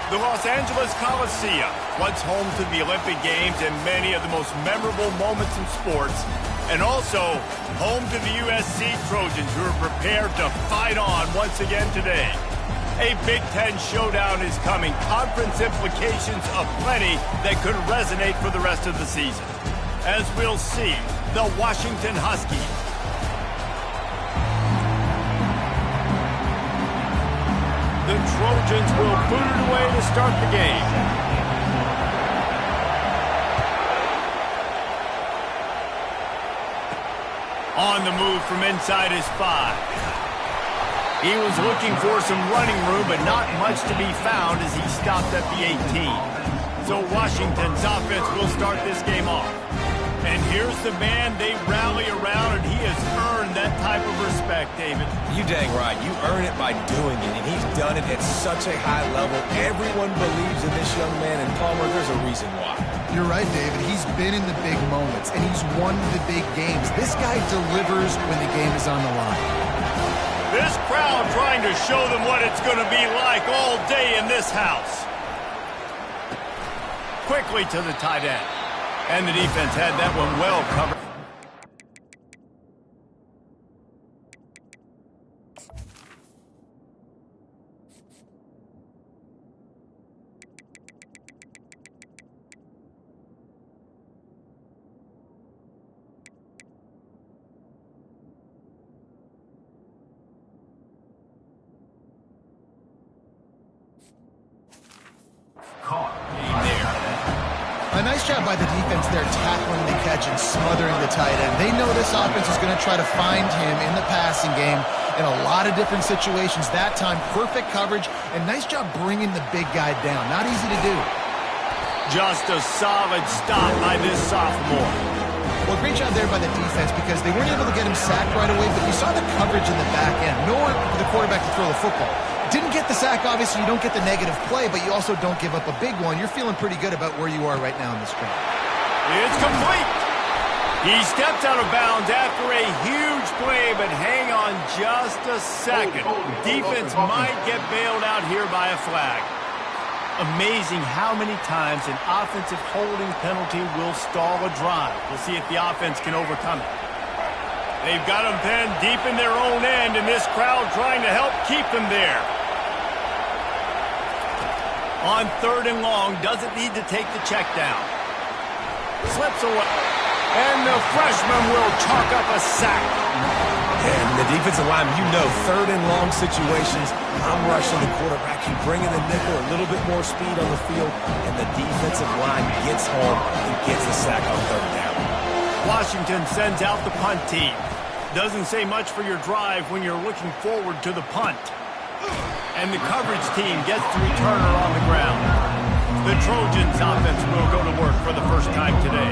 The Los Angeles Coliseum, once home to the Olympic Games and many of the most memorable moments in sports, and also home to the USC Trojans, who are prepared to fight on once again today. A Big Ten showdown is coming. Conference implications aplenty that could resonate for the rest of the season. As we'll see, the Washington Huskies. The Trojans will boot it away to start the game. On the move from inside his 5. He was looking for some running room, but not much to be found as he stopped at the 18. So Washington's offense will start this game off. And here's the man they rally around, and he has earned that type of respect, David. You dang right. You earn it by doing it, and he's done it at such a high level. Everyone believes in this young man, and Palmer, there's a reason why. You're right, David. He's been in the big moments, and he's won the big games. This guy delivers when the game is on the line. This crowd trying to show them what it's going to be like all day in this house. Quickly to the tight end. And the defense had that one well covered. Caught. A nice job by the defense there, tackling the catch and smothering the tight end. They know this offense is going to try to find him in the passing game in a lot of different situations. That time, perfect coverage, and nice job bringing the big guy down. Not easy to do. Just a solid stop by this sophomore. Well, great job there by the defense because they weren't able to get him sacked right away, but you saw the coverage in the back end. Nowhere for the quarterback to throw the football. Didn't get the sack, obviously. You don't get the negative play, but you also don't give up a big one. You're feeling pretty good about where you are right now in this drive. It's complete. He steps out of bounds after a huge play, but hang on just a second. Defense might get bailed out here by a flag. Amazing how many times an offensive holding penalty will stall a drive. We'll see if the offense can overcome it. They've got them pinned deep in their own end, and this crowd trying to help keep them there. On 3rd and long, doesn't need to take the check down. Slips away. And the freshman will chalk up a sack. And the defensive lineman, you know, 3rd and long situations, I'm rushing the quarterback. You bring in the nickel, a little bit more speed on the field, and the defensive line gets home and gets the sack on 3rd down. Washington sends out the punt team. Doesn't say much for your drive when you're looking forward to the punt. And the coverage team gets the returner on the ground. The Trojans offense will go to work for the first time today.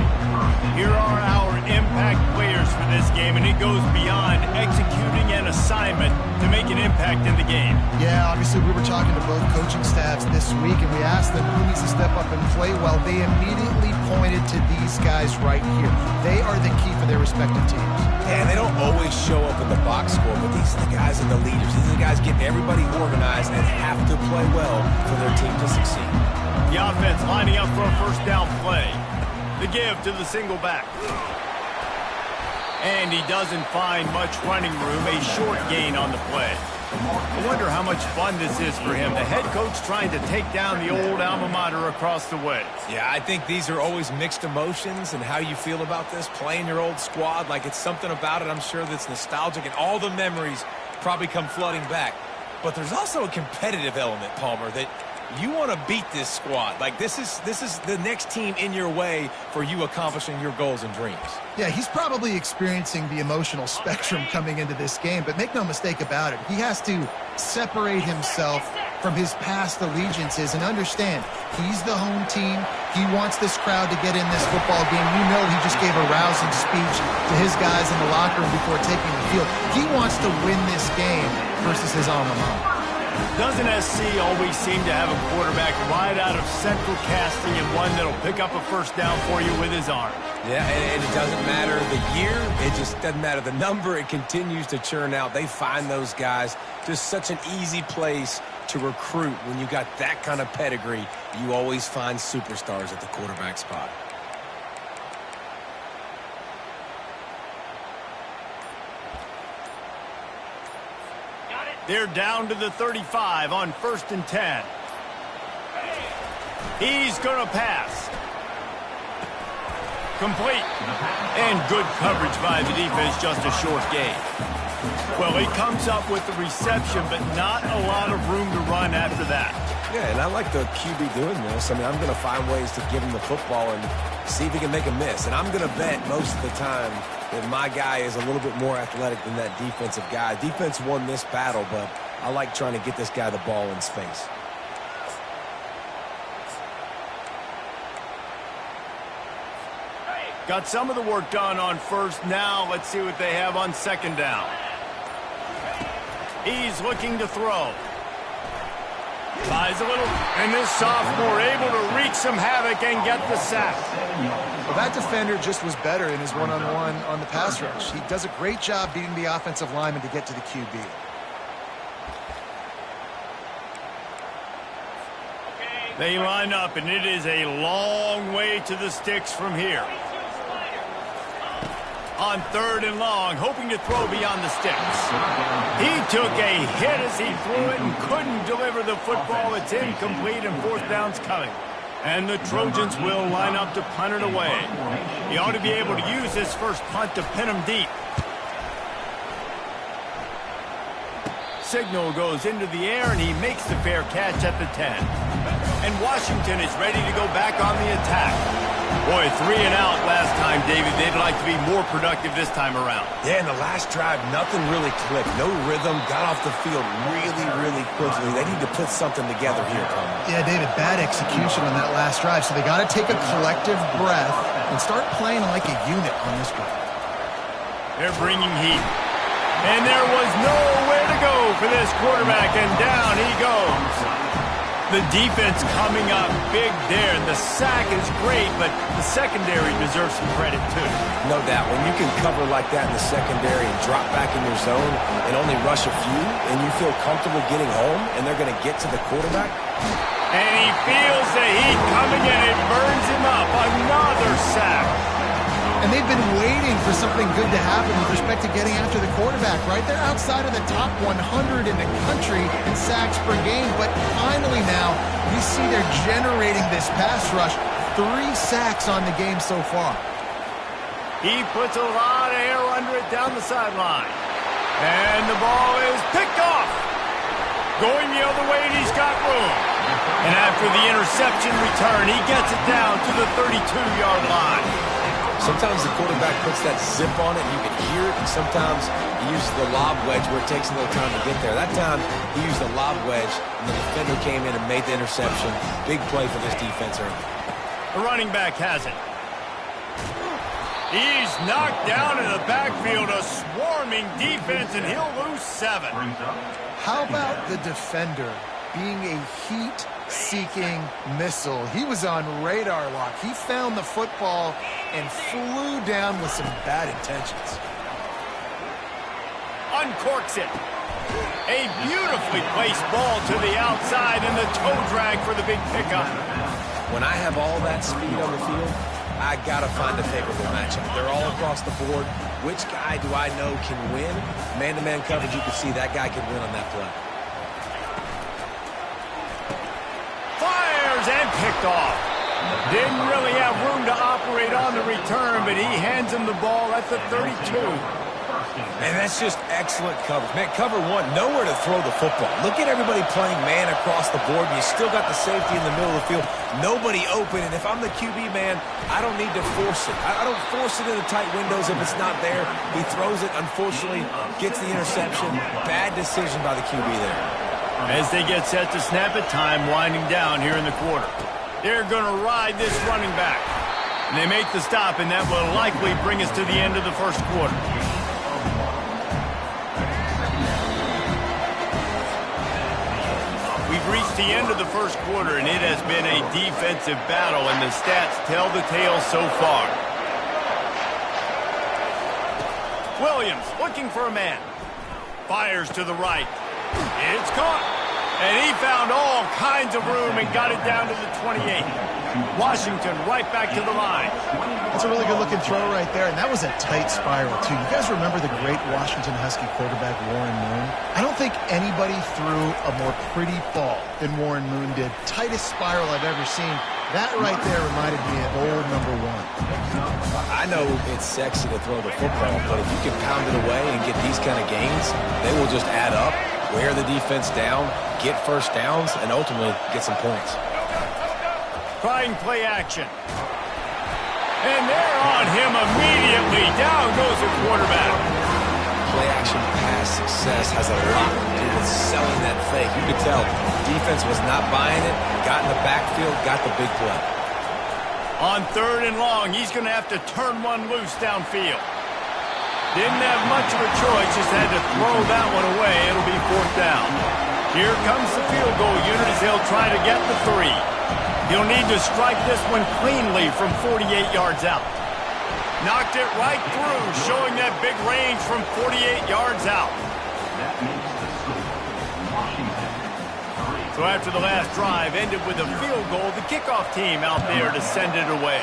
Here are our impact players for this game, and it goes beyond executing an assignment to make an impact in the game. Yeah, obviously we were talking to both coaching staffs this week, and we asked them who needs to step up and play well. They immediately pointed to these guys right here. They are the key for their respective teams. And they don't always show up in the box score, but these are the guys and the leaders. These are the guys getting everybody organized and have to play well for their team to succeed. The offense lining up for a first down play. The give to the single back. And he doesn't find much running room, a short gain on the play. I wonder how much fun this is for him. The head coach trying to take down the old alma mater across the way. Yeah, I think these are always mixed emotions and how you feel about this, playing your old squad. Like, it's something about it, I'm sure, that's nostalgic, and all the memories probably come flooding back. But there's also a competitive element, Palmer, that you want to beat this squad. Like, this is the next team in your way for you accomplishing your goals and dreams. Yeah, he's probably experiencing the emotional spectrum coming into this game, but make no mistake about it, he has to separate himself from his past allegiances and understand he's the home team. He wants this crowd to get in this football game. You know he just gave a rousing speech to his guys in the locker room before taking the field. He wants to win this game versus his alma mater. Doesn't SC always seem to have a quarterback right out of central casting and one that'll pick up a first down for you with his arm? Yeah, and it doesn't matter the year. It just doesn't matter the number. It continues to churn out. They find those guys. Just such an easy place to recruit. When you got that kind of pedigree, you always find superstars at the quarterback spot. They're down to the 35 on 1st and 10. He's going to pass. Complete. And good coverage by the defense, just a short gain. Well, he comes up with the reception, but not a lot of room to run after that. Yeah, and I like the QB doing this. I mean, I'm going to find ways to give him the football and see if he can make a miss. And I'm going to bet most of the time that my guy is a little bit more athletic than that defensive guy. Defense won this battle, but I like trying to get this guy the ball in his face. Got some of the work done on 1st. Now let's see what they have on 2nd down. He's looking to throw. Buys a little, and this sophomore able to wreak some havoc and get the sack. Well, that defender just was better in his one-on-one on the pass rush. He does a great job beating the offensive lineman to get to the QB. They line up, and it is a long way to the sticks from here. On 3rd and long, hoping to throw beyond the sticks. He took a hit as he threw it and couldn't deliver the football. It's incomplete, and 4th down's coming. And the Trojans will line up to punt it away. He ought to be able to use his first punt to pin him deep. Signal goes into the air, and he makes the fair catch at the 10. And Washington is ready to go back on the attack. Boy, 3 and out last time, David. They'd like to be more productive this time around. Yeah, in the last drive, nothing really clicked. No rhythm, got off the field really quickly. They need to put something together here, Tom. Yeah, David, bad execution on that last drive, so they got to take a collective breath and start playing like a unit on this drive. They're bringing heat. And there was nowhere to go for this quarterback, and down he goes. The defense coming up big there, and the sack is great, but the secondary deserves some credit, too. No doubt. When you can cover like that in the secondary and drop back in your zone and only rush a few, and you feel comfortable getting home, and they're going to get to the quarterback. And he feels the heat coming, and it burns him up. Another sack. And they've been waiting for something good to happen with respect to getting after the quarterback, right? They're outside of the top 100 in the country in sacks per game, but finally now you see they're generating this pass rush. 3 sacks on the game so far. He puts a lot of air under it down the sideline. And the ball is picked off. Going the other way, and he's got room. And after the interception return, he gets it down to the 32-yard line. Sometimes the quarterback puts that zip on it, you can hear it, and sometimes he uses the lob wedge where it takes a little time to get there. That time, he used the lob wedge, and the defender came in and made the interception. Big play for this defense early. The running back has it. He's knocked down in the backfield, a swarming defense, and he'll lose 7. How about the defender being a heat-seeking missile? He was on radar lock. He found the football and flew down with some bad intentions. Uncorks it. A beautifully placed ball to the outside, and the toe drag for the big pickup. When I have all that speed on the field, I got to find a favorable matchup. They're all across the board. Which guy do I know can win? Man-to-man coverage, you can see that guy can win on that play. Fires and picked off. Didn't really have room to operate on the return, but he hands him the ball at the 32. Man, that's just excellent coverage. Man, cover 1, nowhere to throw the football. Look at everybody playing man across the board, and you still got the safety in the middle of the field. Nobody open, and if I'm the QB, man, I don't need to force it. I don't force it into tight windows if it's not there. He throws it, unfortunately, gets the interception. Bad decision by the QB there. As they get set to snap it, time winding down here in the quarter. They're going to ride this running back. And they make the stop, and that will likely bring us to the end of the first quarter. We've reached the end of the first quarter, and it has been a defensive battle, and the stats tell the tale so far. Williams looking for a man. Fires to the right. It's caught. And he found all kinds of room and got it down to the 28. Washington right back to the line. That's a really good-looking throw right there, and that was a tight spiral, too. You guys remember the great Washington Husky quarterback Warren Moon? I don't think anybody threw a more pretty ball than Warren Moon did. Tightest spiral I've ever seen. That right there reminded me of old number 1. I know it's sexy to throw the football, but if you can pound it away and get these kind of gains, they will just add up, wear the defense down, get first downs, and ultimately get some points. Trying play action. And they're on him immediately. Down goes the quarterback. Play action pass success has a lot to do with selling that fake. You could tell defense was not buying it, got in the backfield, got the big play. On 3rd and long, he's going to have to turn one loose downfield. Didn't have much of a choice, just had to throw that one away. It'll be 4th down. Here comes the field goal unit as they'll try to get the 3. He'll need to strike this one cleanly from 48 yards out. Knocked it right through, showing that big range from 48 yards out. So after the last drive ended with a field goal, the kickoff team out there to send it away.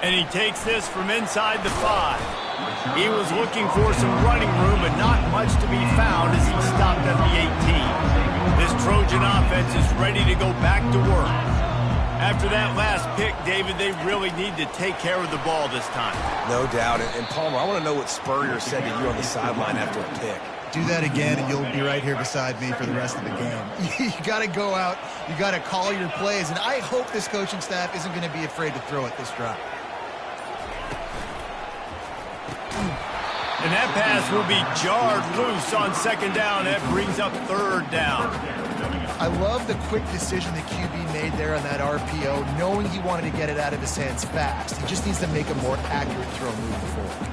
And he takes this from inside the 5. He was looking for some running room, but not much to be found as he stopped at the 18. This Trojan offense is ready to go back to work. After that last pick, David, they really need to take care of the ball this time. No doubt. And Palmer, I want to know what Spurrier said to you on the sideline after a pick. Do that again, and you'll be right here beside me for the rest of the game. You got to go out. You got to call your plays, and I hope this coaching staff isn't going to be afraid to throw it this drive. And that pass will be jarred loose on 2nd down. That brings up 3rd down. I love the quick decision the QB made there on that RPO, knowing he wanted to get it out of his hands fast. He just needs to make a more accurate throw moving forward.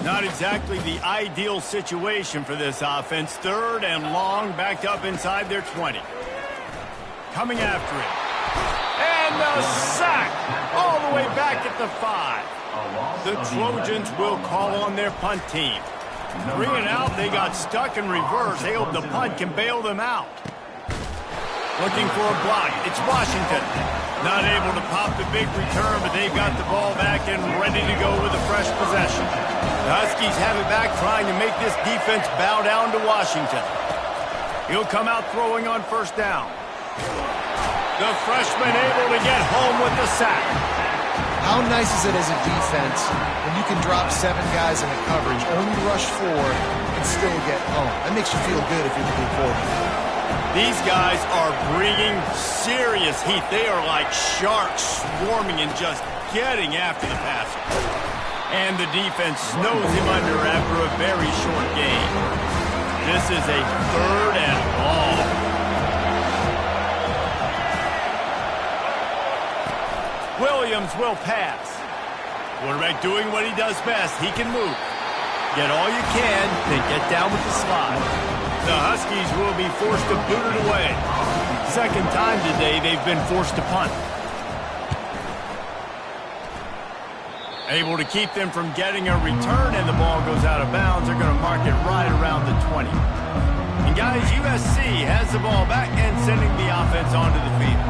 Not exactly the ideal situation for this offense. 3rd and long, backed up inside their 20. Coming after it. And a sack all the way back at the 5. The Trojans will call on their punt team. 3 and out, they got stuck in reverse. They hope the punt can bail them out. Looking for a block. It's Washington. Not able to pop the big return, but they've got the ball back and ready to go with a fresh possession. The Huskies have it back, trying to make this defense bow down to Washington. He'll come out throwing on 1st down. The freshman able to get home with the sack. How nice is it as a defense when you can drop 7 guys in a coverage, only rush 4, and still get home? That makes you feel good if you're the big quarterback. These guys are bringing serious heat. They are like sharks swarming and just getting after the passer. And the defense snows him under after a very short game. This is a 3rd and long. Williams will pass. Quarterback doing what he does best. He can move. Get all you can, then get down with the slide. The Huskies will be forced to boot it away. 2nd time today they've been forced to punt. Able to keep them from getting a return, and the ball goes out of bounds. They're going to mark it right around the 20. And guys, USC has the ball back and sending the offense onto the field.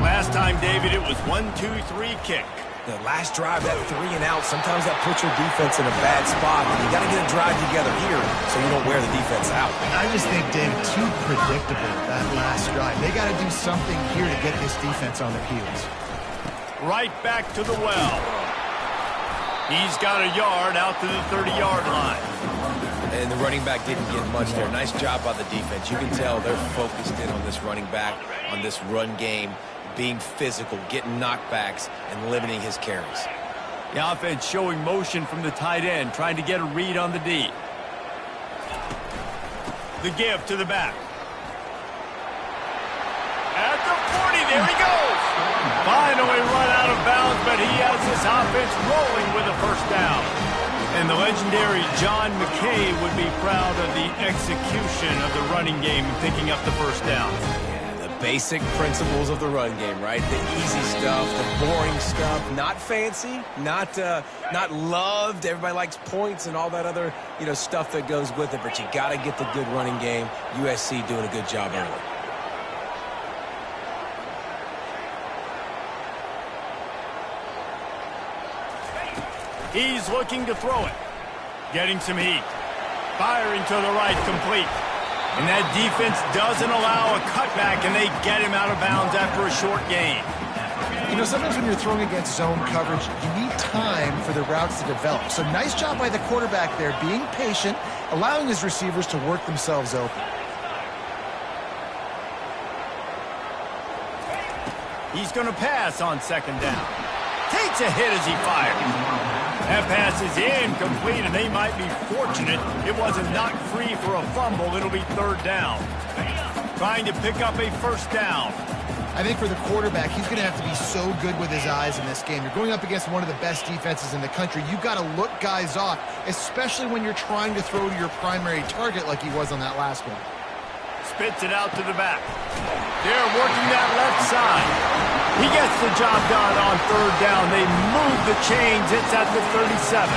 Last time, David, it was 1-2-3 kick. The last drive, that 3 and out, sometimes that puts your defense in a bad spot. You got to get a drive together here so you don't wear the defense out. I just think, David, too predictable that last drive. They got to do something here to get this defense on their heels. Right back to the well. He's got a yard out to the 30-yard line. And the running back didn't get much there. Nice job by the defense. You can tell they're focused in on this running back, on this run game, being physical, getting knockbacks, and limiting his carries. The offense showing motion from the tight end, trying to get a read on the D. The give to the back. At the 40, there he goes. Finally run out of bounds, but he has this offense rolling with a 1st down. And the legendary John McKay would be proud of the execution of the running game and picking up the 1st down. Yeah, the basic principles of the run game, right? The easy stuff, the boring stuff, not fancy, not loved. Everybody likes points and all that other, stuff that goes with it, but you got to get the good running game. USC doing a good job early. He's looking to throw it. Getting some heat. Firing to the right, complete. And that defense doesn't allow a cutback, and they get him out of bounds after a short gain. Sometimes when you're throwing against zone coverage, you need time for the routes to develop. So nice job by the quarterback there, being patient, allowing his receivers to work themselves open. He's going to pass on second down. Takes a hit as he fires. That pass is incomplete, and they might be fortunate it wasn't knocked free for a fumble. It'll be third down. Trying to pick up a first down. I think for the quarterback, he's going to have to be so good with his eyes in this game. You're going up against one of the best defenses in the country. You've got to look guys off, especially when you're trying to throw to your primary target like he was on that last one. Spits it out to the back. They're working that left side. He gets the job done on third down. They move the chains. It's at the 37.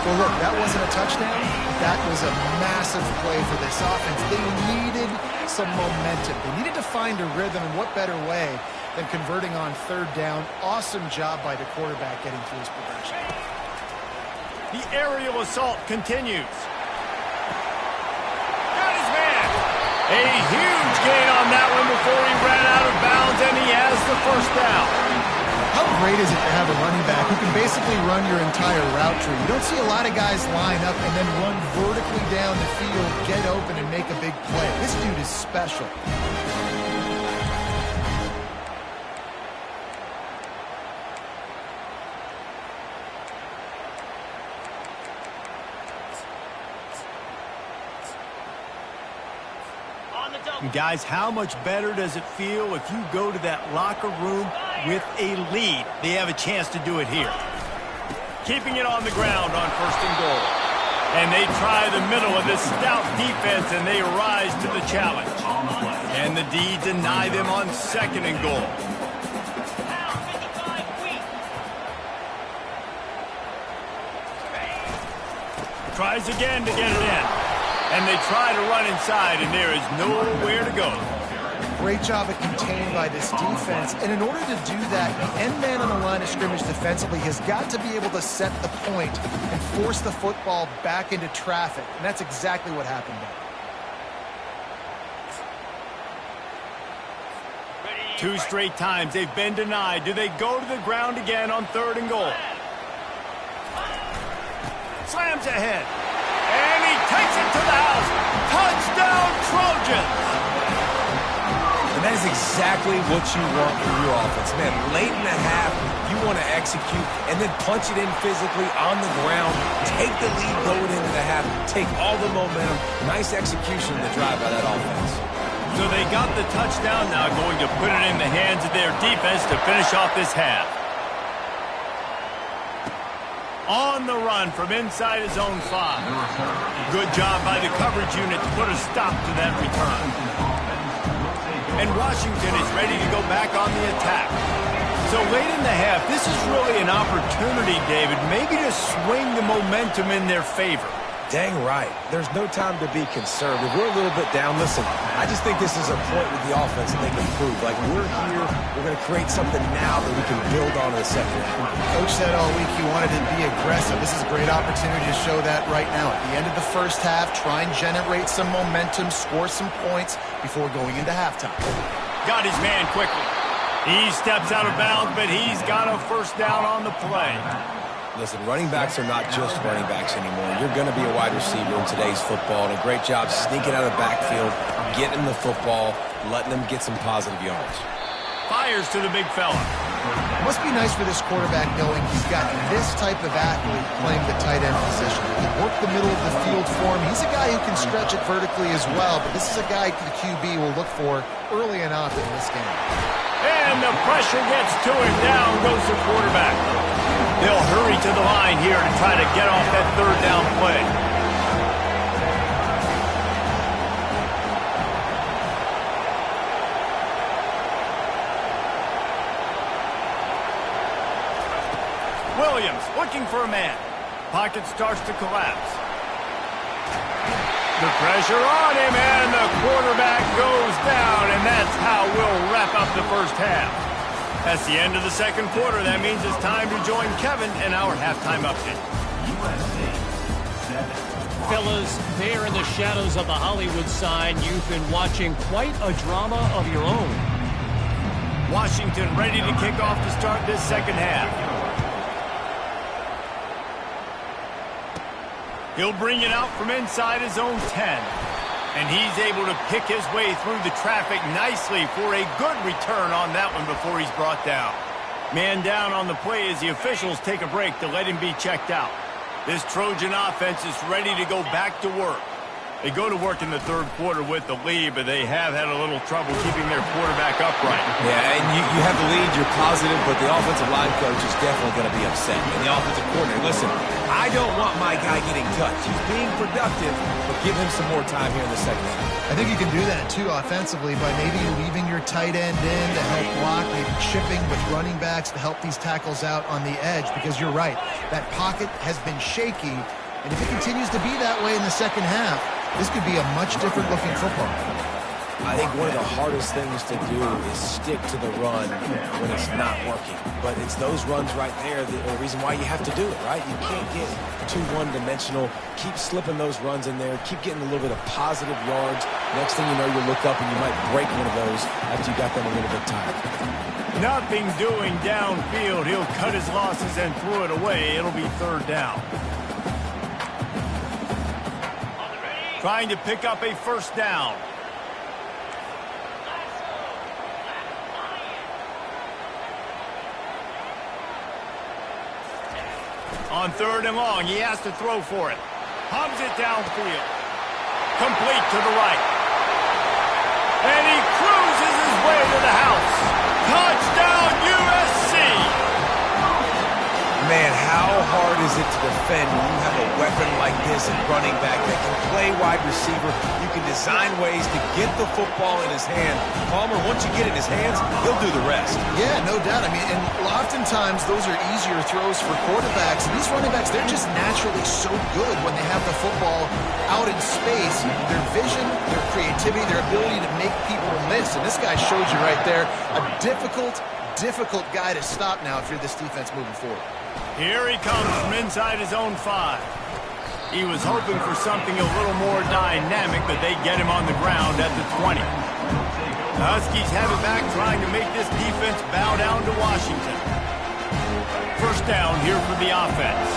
Well, look, that wasn't a touchdown. That was a massive play for this offense. They needed some momentum. They needed to find a rhythm, and what better way than converting on third down. Awesome job by the quarterback getting through his progression. The aerial assault continues. Got his man. A huge gain on that one before he ran out of bounds, and he has the first down. How great is it to have a running back who can basically run your entire route tree? You don't see a lot of guys line up and then run vertically down the field, get open, and make a big play. This dude is special. Guys, how much better does it feel if you go to that locker room with a lead? They have a chance to do it here. Keeping it on the ground on first and goal. And they try the middle of this stout defense, and they rise to the challenge. And the D deny them on second and goal. Tries again to get it in. And they try to run inside, and there is nowhere to go. Great job at containing by this defense. And in order to do that, the end man on the line of scrimmage defensively has got to be able to set the point and force the football back into traffic. And that's exactly what happened there. Two straight times they've been denied. Do they go to the ground again on third and goal? Slams ahead. And he takes it to the house. Touchdown, Trojans! And that is exactly what you want from your offense. Man, late in the half, you want to execute and then punch it in physically on the ground. Take the lead going into the half. Take all the momentum. Nice execution to drive by that offense. So they got the touchdown, now going to put it in the hands of their defense to finish off this half. On the run from inside his own 5. Good job by the coverage unit to put a stop to that return. And Washington is ready to go back on the attack. So late in the half, this is really an opportunity, David, maybe to swing the momentum in their favor. Dang right. There's no time to be conservative. We're a little bit down. Listen, I just think this is a point with the offense that they can prove. Like, we're here, we're going to create something now that we can build on in the second half. Coach said all week he wanted to be aggressive. This is a great opportunity to show that right now. At the end of the first half, try and generate some momentum, score some points before going into halftime. Got his man quickly. He steps out of bounds, but he's got a first down on the play. Listen, running backs are not just running backs anymore. You're going to be a wide receiver in today's football, and a great job sneaking out of the backfield, getting the football, letting them get some positive yards. Fires to the big fella. It must be nice for this quarterback knowing he's got this type of athlete playing the tight end position. He can work the middle of the field for him. He's a guy who can stretch it vertically as well, but this is a guy the QB will look for early and often in this game. And the pressure gets to him. Down goes the quarterback. They'll hurry to the line here to try to get off that third down play. Williams looking for a man. Pocket starts to collapse. The pressure on him, and the quarterback goes down, and that's how we'll wrap up the first half. That's the end of the second quarter. That means it's time to join Kevin in our halftime update. Fellas, there in the shadows of the Hollywood sign, you've been watching quite a drama of your own. Washington ready to kick off to start this second half. He'll bring it out from inside his own 10. And he's able to pick his way through the traffic nicely for a good return on that one before he's brought down. Man down on the play as the officials take a break to let him be checked out. This Trojan offense is ready to go back to work. They go to work in the third quarter with the lead, but they have had a little trouble keeping their quarterback upright. Yeah, and you have the lead, you're positive, but the offensive line coach is definitely going to be upset. And the offensive coordinator, listen, I don't want my guy getting touched. He's being productive, but give him some more time here in the second half. I think you can do that, too, offensively, by maybe leaving your tight end in to help block, maybe chipping with running backs to help these tackles out on the edge, because you're right. That pocket has been shaky, and if it continues to be that way in the second half, this could be a much different looking football. I think one of the hardest things to do is stick to the run when it's not working. But it's those runs right there that are the reason why you have to do it, right? You can't get too one-dimensional. Keep slipping those runs in there. Keep getting a little bit of positive yards. Next thing you know, you look up and you might break one of those after you got them a little bit tired. Nothing doing downfield. He'll cut his losses and throw it away. It'll be third down. Trying to pick up a first down. On third and long, he has to throw for it. Hubs it downfield. Complete to the right. And he cruises his way to the house. Touchdown, USC! Man, how hard is it to defend when you have a weapon like this at running back that can play wide receiver? You can design ways to get the football in his hand. Palmer, once you get it in his hands, he'll do the rest. Yeah, no doubt. I mean, and oftentimes those are easier throws for quarterbacks. These running backs, they're just naturally so good when they have the football out in space. Their vision, their creativity, their ability to make people miss. And this guy showed you right there a difficult guy to stop now if you're this defense moving forward. Here he comes from inside his own 5. He was hoping for something a little more dynamic, but they get him on the ground at the 20. The Huskies have it back, trying to make this defense bow down to Washington. First down here for the offense.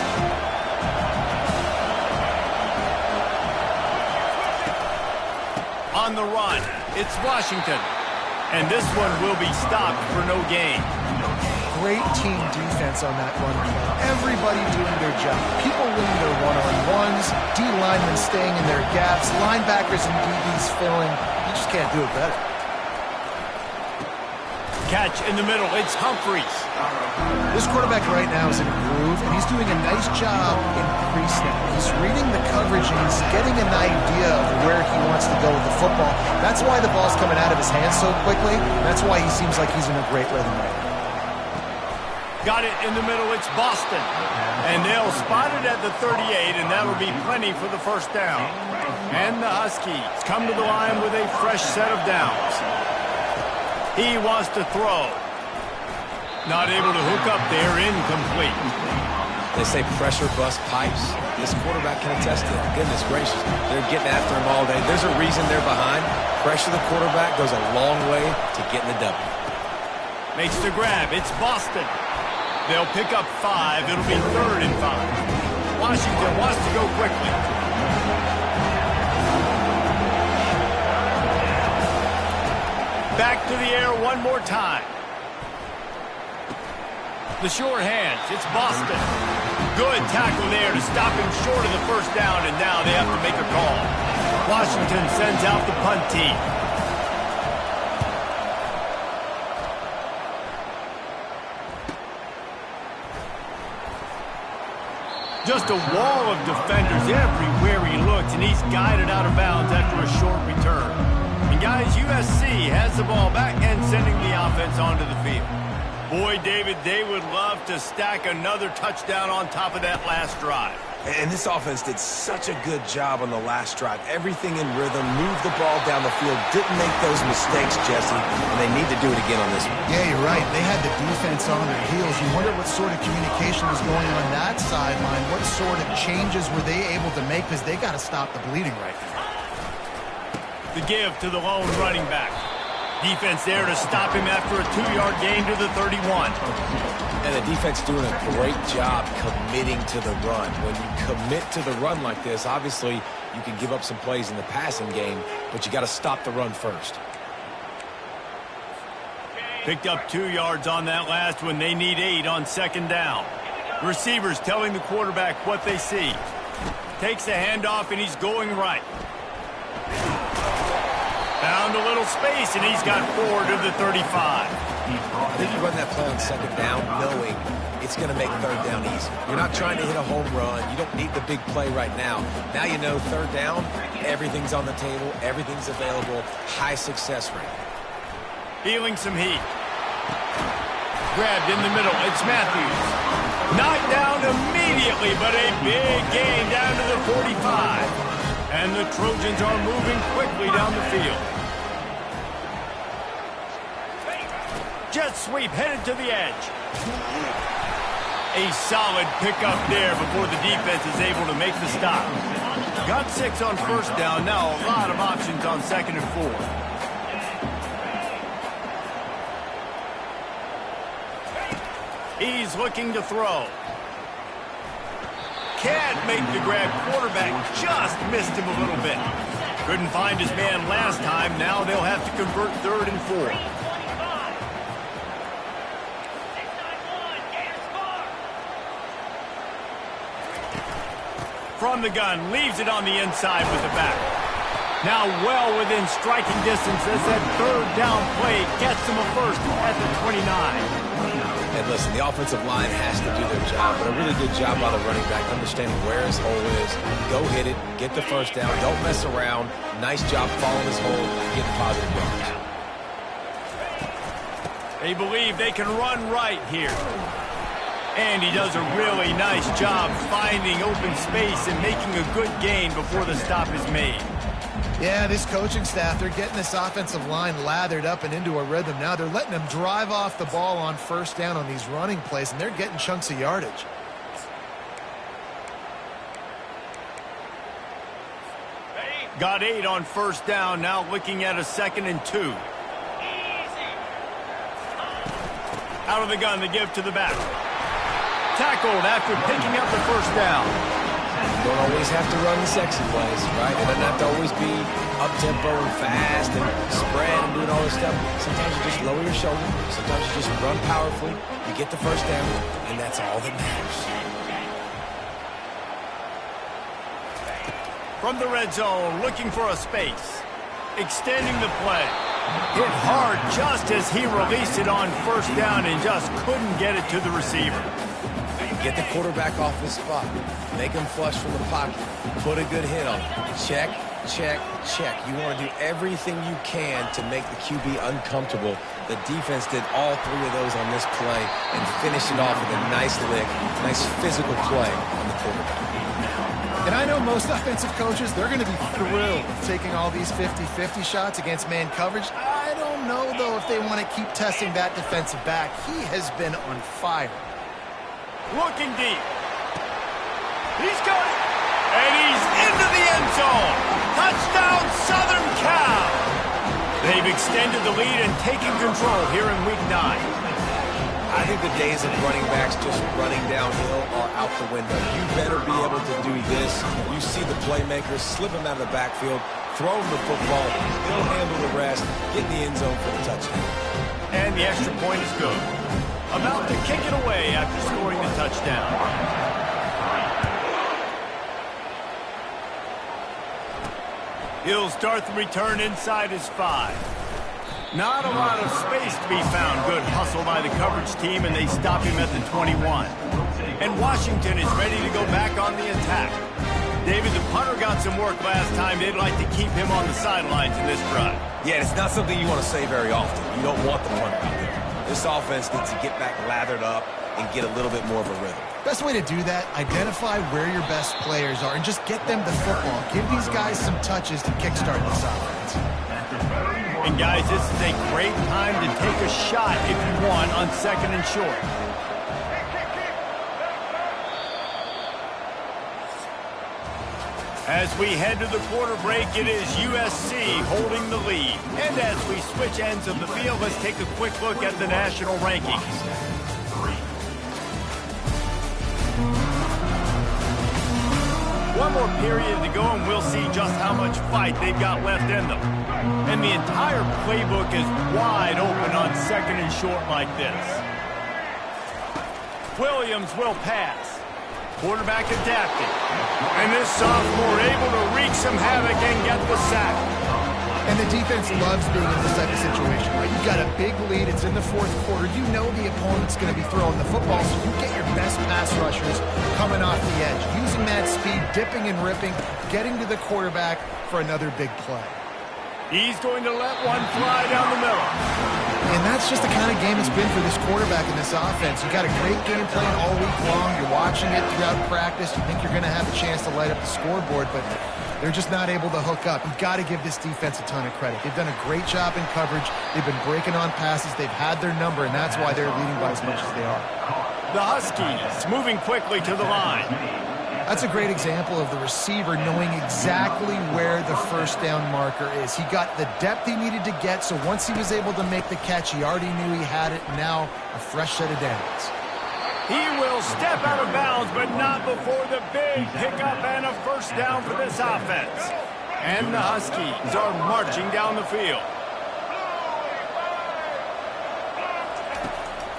On the run, it's Washington. And this one will be stopped for no gain. Great team defense on that run play. Everybody doing their job. People winning their one-on-ones, D linemen staying in their gaps, linebackers and DBs filling. You just can't do it better. Catch in the middle. It's Humphries. This quarterback right now is in a groove, and he's doing a nice job in pre-snap. He's reading the coverage, and he's getting an idea of where he wants to go with the football. That's why the ball's coming out of his hands so quickly. That's why he seems like he's in a great rhythm right now. Got it in the middle. It's Boston. And they'll spot it at the 38, and that'll be plenty for the first down. And the Huskies come to the line with a fresh set of downs. He wants to throw. Not able to hook up there, incomplete. They say pressure bust pipes. This quarterback can attest to it. Goodness gracious. They're getting after him all day. There's a reason they're behind. Pressure the quarterback goes a long way to getting the W. Makes the grab. It's Boston. They'll pick up 5. It'll be third and 5. Washington wants to go quickly. Back to the air one more time. The short hands. It's Boston. Good tackle there to stop him short of the first down, and now they have to make a call. Washington sends out the punt team. Just a wall of defenders everywhere he looks, and he's guided out of bounds after a short return. And guys, USC has the ball back and sending the offense onto the field. Boy, David, they would love to stack another touchdown on top of that last drive. And this offense did such a good job on the last drive. Everything in rhythm, moved the ball down the field, didn't make those mistakes, Jesse, and they need to do it again on this one. Yeah, you're right. They had the defense on their heels. You wonder what sort of communication was going on that sideline. What sort of changes were they able to make, because they got to stop the bleeding right now. The give to the lone running back. Defense there to stop him after a 2-yard gain to the 31. And the defense doing a great job committing to the run. When you commit to the run like this, obviously you can give up some plays in the passing game, but you got to stop the run first. Picked up 2 yards on that last one. They need 8 on second down. Receivers telling the quarterback what they see. Takes the handoff, and he's going right. Found a little space, and he's got 4 to the 35. I think you run that play on second down knowing it's going to make third down easy. You're not trying to hit a home run. You don't need the big play right now. Now you know third down, everything's on the table, everything's available, high success rate. Feeling some heat. Grabbed in the middle. It's Matthews. Knocked down immediately, but a big gain down to the 45. And the Trojans are moving quickly down the field. Jet sweep headed to the edge. A solid pickup there before the defense is able to make the stop. Got 6 on first down. Now a lot of options on second and 4. He's looking to throw. Can't make the grab. Quarterback just missed him a little bit. Couldn't find his man last time. Now they'll have to convert third and 4. From the gun, leaves it on the inside with the back. Now well within striking distance as that third down play gets them a first at the 29. And listen, the offensive line has to do their job, but a really good job by the running back, understanding where his hole is. Go hit it, get the first down, don't mess around. Nice job following his hole, getting positive yards. They believe they can run right here. And he does a really nice job finding open space and making a good gain before the stop is made. Yeah, this coaching staff, they're getting this offensive line lathered up and into a rhythm now. They're letting them drive off the ball on first down on these running plays, and they're getting chunks of yardage. Got 8 on first down, now looking at a second and 2. Out of the gun, the give to the back. Tackled after picking up the first down. You don't always have to run the sexy plays, right? It doesn't have to always be up-tempo and fast and spread and doing all this stuff. Sometimes you just lower your shoulder. Sometimes you just run powerfully. You get the first down, and that's all that matters. From the red zone, looking for a space. Extending the play. Hit hard just as he released it on first down and just couldn't get it to the receiver. Get the quarterback off his spot. Make him flush from the pocket. Put a good hit on him. Check, check, check. You want to do everything you can to make the QB uncomfortable. The defense did all 3 of those on this play and finished it off with a nice lick, nice physical play on the quarterback. And I know most offensive coaches, they're going to be thrilled taking all these 50-50 shots against man coverage. I don't know, though, if they want to keep testing that defensive back. He has been on fire. Looking deep. He's got it. And he's into the end zone. Touchdown, Southern Cal. They've extended the lead and taken control here in Week 9. I think the days of running backs just running downhill are out the window. You better be able to do this. You see the playmakers, slip him out of the backfield, throw him the football, he'll handle the rest, get in the end zone for the touchdown. And the extra point is good. About to kick it away after scoring the touchdown. He'll start the return inside his 5. Not a lot of space to be found. Good hustle by the coverage team, and they stop him at the 21. And Washington is ready to go back on the attack. David, the punter got some work last time. They'd like to keep him on the sidelines in this drive. Yeah, it's not something you want to say very often. You don't want the punter out there. This offense needs to get back lathered up and get a little bit more of a rhythm. Best way to do that, identify where your best players are and just get them the football. Give these guys some touches to kickstart this offense. And guys, this is a great time to take a shot if you want on 2nd and short. As we head to the quarter break, it is USC holding the lead. And as we switch ends of the field, let's take a quick look at the national rankings. One more period to go, and we'll see just how much fight they've got left in them. And the entire playbook is wide open on 2nd and short like this. Williams will pass. Quarterback adapting. And this sophomore able to wreak some havoc and get the sack. And the defense loves being in this type of situation, right? You've got a big lead. It's in the 4th quarter. You know the opponent's going to be throwing the football, so you get your best pass rushers coming off the edge, using that speed, dipping and ripping, getting to the quarterback for another big play. He's going to let one fly down the middle. And that's just the kind of game it's been for this quarterback in this offense. You got a great game plan all week long. You're watching it throughout practice. You think you're going to have a chance to light up the scoreboard, but they're just not able to hook up. You've got to give this defense a ton of credit. They've done a great job in coverage. They've been breaking on passes. They've had their number, and that's why they're leading by as much as they are. The Huskies moving quickly to the line. That's a great example of the receiver knowing exactly where the first down marker is. He got the depth he needed to get, so once he was able to make the catch, he already knew he had it. Now a fresh set of downs. He will step out of bounds, but not before the big pickup and a first down for this offense. And the Huskies are marching down the field.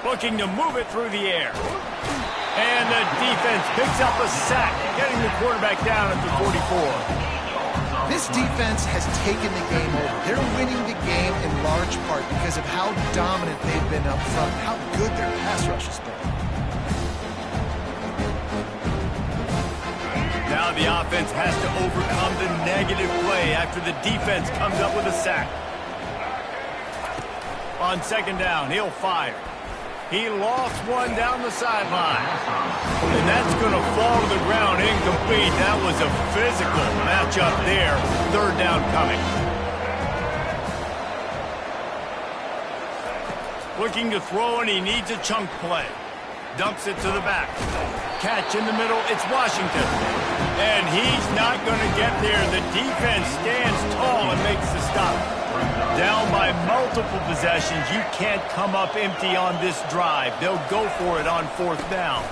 Looking to move it through the air. And the defense picks up a sack, getting the quarterback down at the 44. This defense has taken the game over. They're winning the game in large part because of how dominant they've been up front, how good their pass rush has been. Now the offense has to overcome the negative play after the defense comes up with a sack. On 2nd down, he'll fire. He lost one down the sideline. And that's going to fall to the ground incomplete. That was a physical matchup there. 3rd down coming. Looking to throw, and he needs a chunk play. Dumps it to the back. Catch in the middle. It's Washington. And he's not going to get there. The defense stands tall and makes the stop. Down by multiple possessions. You can't come up empty on this drive. They'll go for it on 4th down.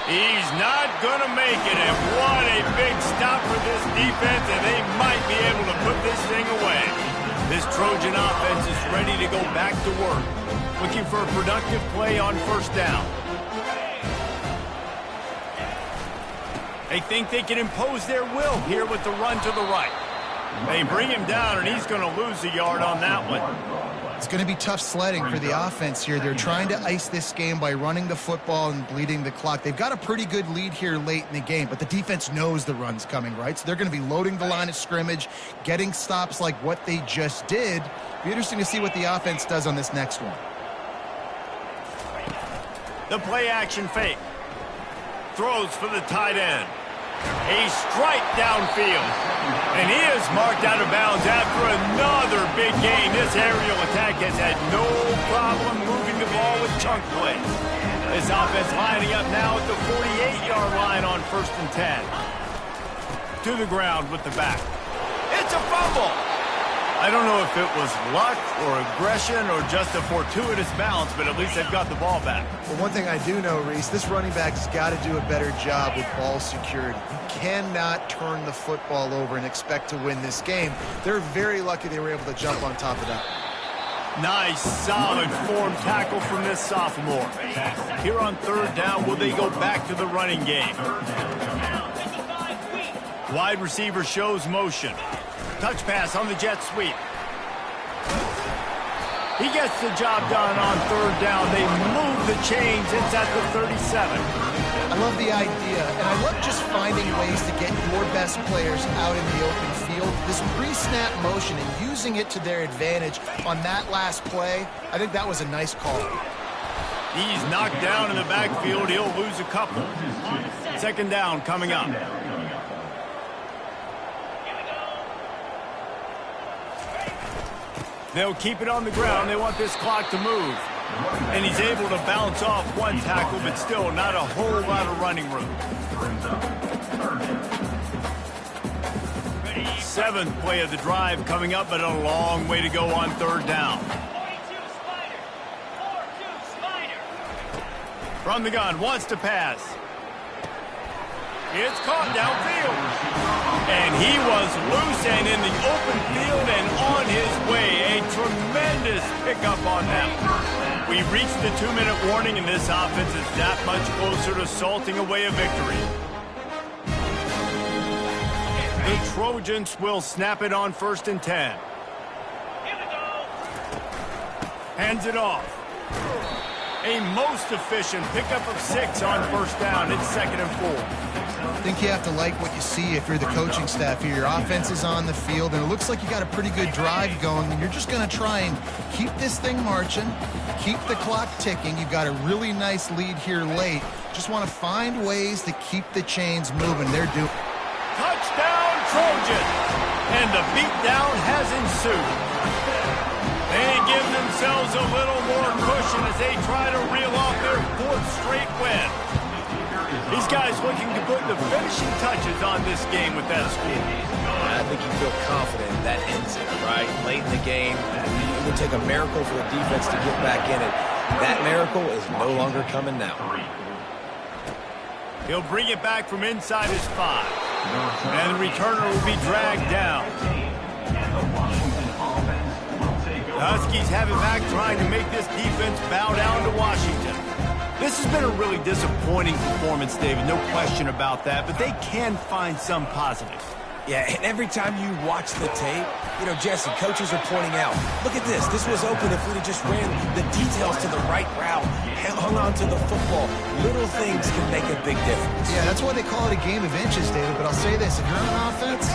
He's not going to make it, and what a big stop for this defense, and they might be able to put this thing away. This Trojan offense is ready to go back to work. Looking for a productive play on 1st down. They think they can impose their will here with the run to the right. They bring him down, and he's going to lose a yard on that one. It's going to be tough sledding for the offense here. They're trying to ice this game by running the football and bleeding the clock. They've got a pretty good lead here late in the game, but the defense knows the run's coming, right? So they're going to be loading the line of scrimmage, getting stops like what they just did. Be interesting to see what the offense does on this next one. The play-action fake. Throws for the tight end. A strike downfield. And he is marked out of bounds after another big gain. This aerial attack has had no problem moving the ball with chunk plays. This offense lining up now at the 48-yard line on 1st and 10. To the ground with the back. It's a fumble. I don't know if it was luck or aggression or just a fortuitous bounce, but at least they've got the ball back. Well, one thing I do know, Reese, this running back has got to do a better job with ball security. You cannot turn the football over and expect to win this game. They're very lucky they were able to jump on top of that. Nice, solid form tackle from this sophomore. Here on 3rd down, will they go back to the running game? Wide receiver shows motion. Touch pass on the jet sweep. He gets the job done on 3rd down. They move the chains inside the 37. I love the idea, and I love just finding ways to get your best players out in the open field. This pre-snap motion and using it to their advantage on that last play, I think that was a nice call. He's knocked down in the backfield. He'll lose a couple. Second down coming up. They'll keep it on the ground. They want this clock to move. And he's able to bounce off one tackle, but still not a whole lot of running room. Seventh play of the drive coming up, but a long way to go on third down. From the gun, wants to pass. It's caught downfield. And he was loose and in the open field and on his way. A tremendous pickup on that. We reached the 2-minute warning, and this offense is that much closer to salting away a victory. The Trojans will snap it on 1st and 10. Hands it off. A most efficient pickup of 6 on 1st down. It's 2nd and 4. I think you have to like what you see if you're the coaching staff here. Your offense is on the field, and it looks like you got a pretty good drive going, and you're just going to try and keep this thing marching, keep the clock ticking. You've got a really nice lead here late. Just want to find ways to keep the chains moving. They're doing. Touchdown, Trojans! And the beatdown has ensued. They give themselves a little more cushion as they try to reel off their 4th straight win. These guys looking to put the finishing touches on this game with that score. I think you feel confident that ends it, right? Late in the game, it would take a miracle for the defense to get back in it. That miracle is no longer coming now. He'll bring it back from inside his 5. And the returner will be dragged down. The Huskies have it back, trying to make this defense bow down to Washington. This has been a really disappointing performance, David, no question about that, but they can find some positives. Yeah, and every time you watch the tape, you know, Jesse, coaches are pointing out, look at this. This was open if we'd have just ran the details to the right route, hung on to the football. Little things can make a big difference. Yeah, that's why they call it a game of inches, David. But I'll say this, if you're on offense,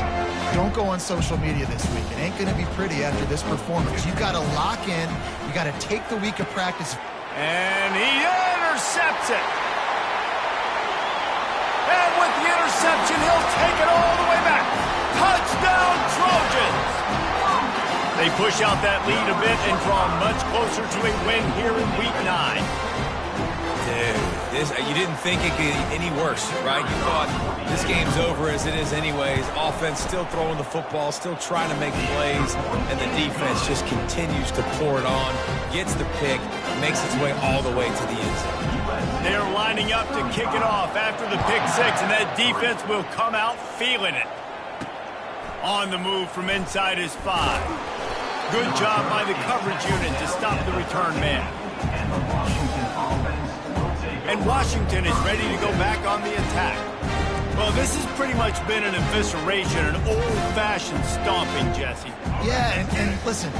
don't go on social media this week. It ain't going to be pretty after this performance. You've got to lock in. You got to take the week of practice. And he intercepts it. And with the interception, he'll take it all the way back. Touchdown, Trojans! They push out that lead a bit and draw much closer to a win here in Week 9. Dude, you didn't think it could get any worse, right? You thought this game's over as it is anyways. Offense still throwing the football, still trying to make plays, and the defense just continues to pour it on, gets the pick, makes its way all the way to the end zone. They're lining up to kick it off after the pick 6, and that defense will come out feeling it. On the move from inside his 5. Good job by the coverage unit to stop the return man. And Washington is ready to go back on the attack. Well, this has pretty much been an evisceration, an old-fashioned stomping, Jesse. Yeah, and listen,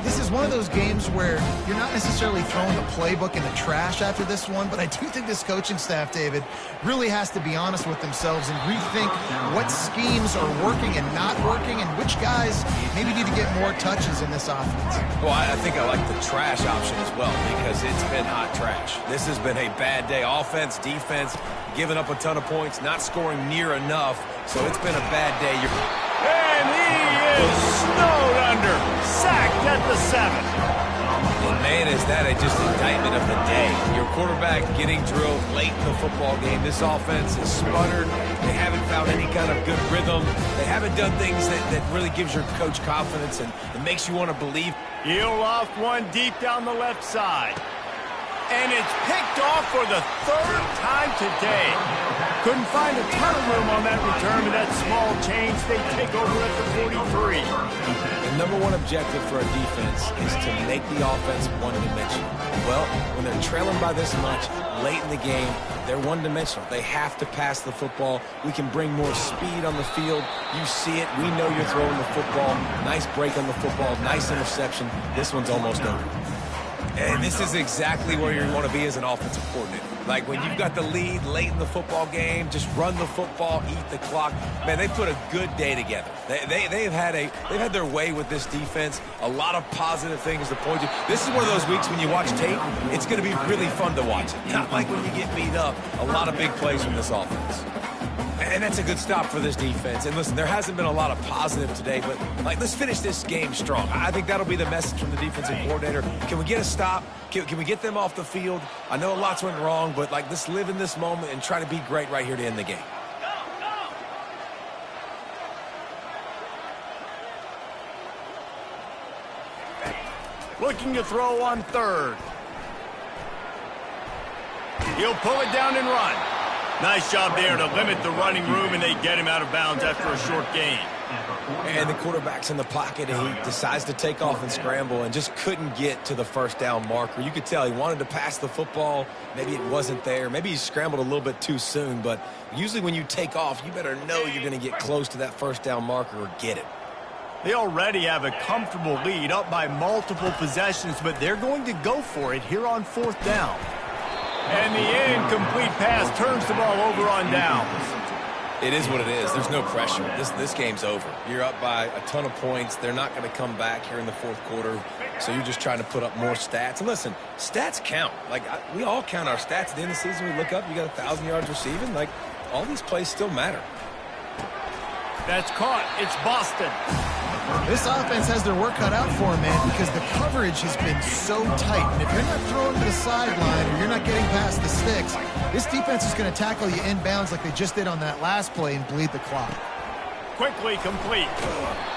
this is one of those games where you're not necessarily throwing the playbook in the trash after this one, but I do think this coaching staff, David, really has to be honest with themselves and rethink what schemes are working and not working and which guys maybe need to get more touches in this offense. Well, I think I like the trash option as well because it's been hot trash. This has been a bad day. Offense, defense, giving up a ton of points, not scoring near enough, so it's been a bad day. And he is snowed under, sacked at the 7. And man, is that just indictment of the day. Your quarterback getting drilled late in the football game. This offense is sputtered. They haven't found any kind of good rhythm. They haven't done things that really gives your coach confidence and makes you want to believe. He'll loft one deep down the left side. And it's picked off for the 3rd time today. Couldn't find a ton of room on that return, but that small change, they take over at the 43. The number one objective for a defense is to make the offense one-dimensional. Well, when they're trailing by this much late in the game, they're one-dimensional. They have to pass the football. We can bring more speed on the field. You see it. We know you're throwing the football. Nice break on the football. Nice interception. This one's almost over. And this is exactly where you want to be as an offensive coordinator. Like when you've got the lead late in the football game, just run the football, eat the clock. Man, they put a good day together. They've had their way with this defense. A lot of positive things to point to. This is one of those weeks when you watch tape, it's going to be really fun to watch it. Not like when you get beat up. A lot of big plays from this offense. And that's a good stop for this defense. And listen, there hasn't been a lot of positive today, but let's finish this game strong. I think that'll be the message from the defensive coordinator. Can we get a stop? Can we get them off the field? I know lots went wrong, but let's live in this moment and try to be great right here to end the game. Looking to throw on third. He'll pull it down and run. Nice job there to limit the running room, and they get him out of bounds after a short gain. And the quarterback's in the pocket, and he decides to take off and scramble and just couldn't get to the first down marker. You could tell he wanted to pass the football. Maybe it wasn't there. Maybe he scrambled a little bit too soon, but usually when you take off, you better know you're going to get close to that first down marker or get it. They already have a comfortable lead, up by multiple possessions, but they're going to go for it here on fourth down. And the incomplete pass turns the ball over on downs. It is what it is. There's no pressure. This game's over. You're up by a ton of points. They're not going to come back here in the fourth quarter, so you're just trying to put up more stats. And listen, stats count. We all count our stats. At the end of the season, we look up, you got 1,000 yards receiving. All these plays still matter. That's caught. It's Boston. This offense has their work cut out for them, man, because the coverage has been so tight. And if you're not throwing to the sideline or you're not getting past the sticks, this defense is going to tackle you inbounds like they just did on that last play and bleed the clock. Quickly complete.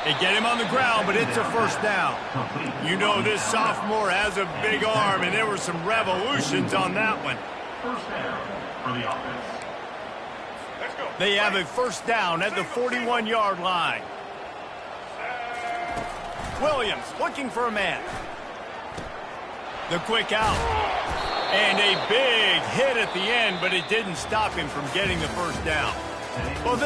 They get him on the ground, but it's a first down. You know this sophomore has a big arm, and there were some revolutions on that one. First down for the offense. They have a first down at the 41-yard line. Williams looking for a man. The quick out. And a big hit at the end, but it didn't stop him from getting the first down. Well, this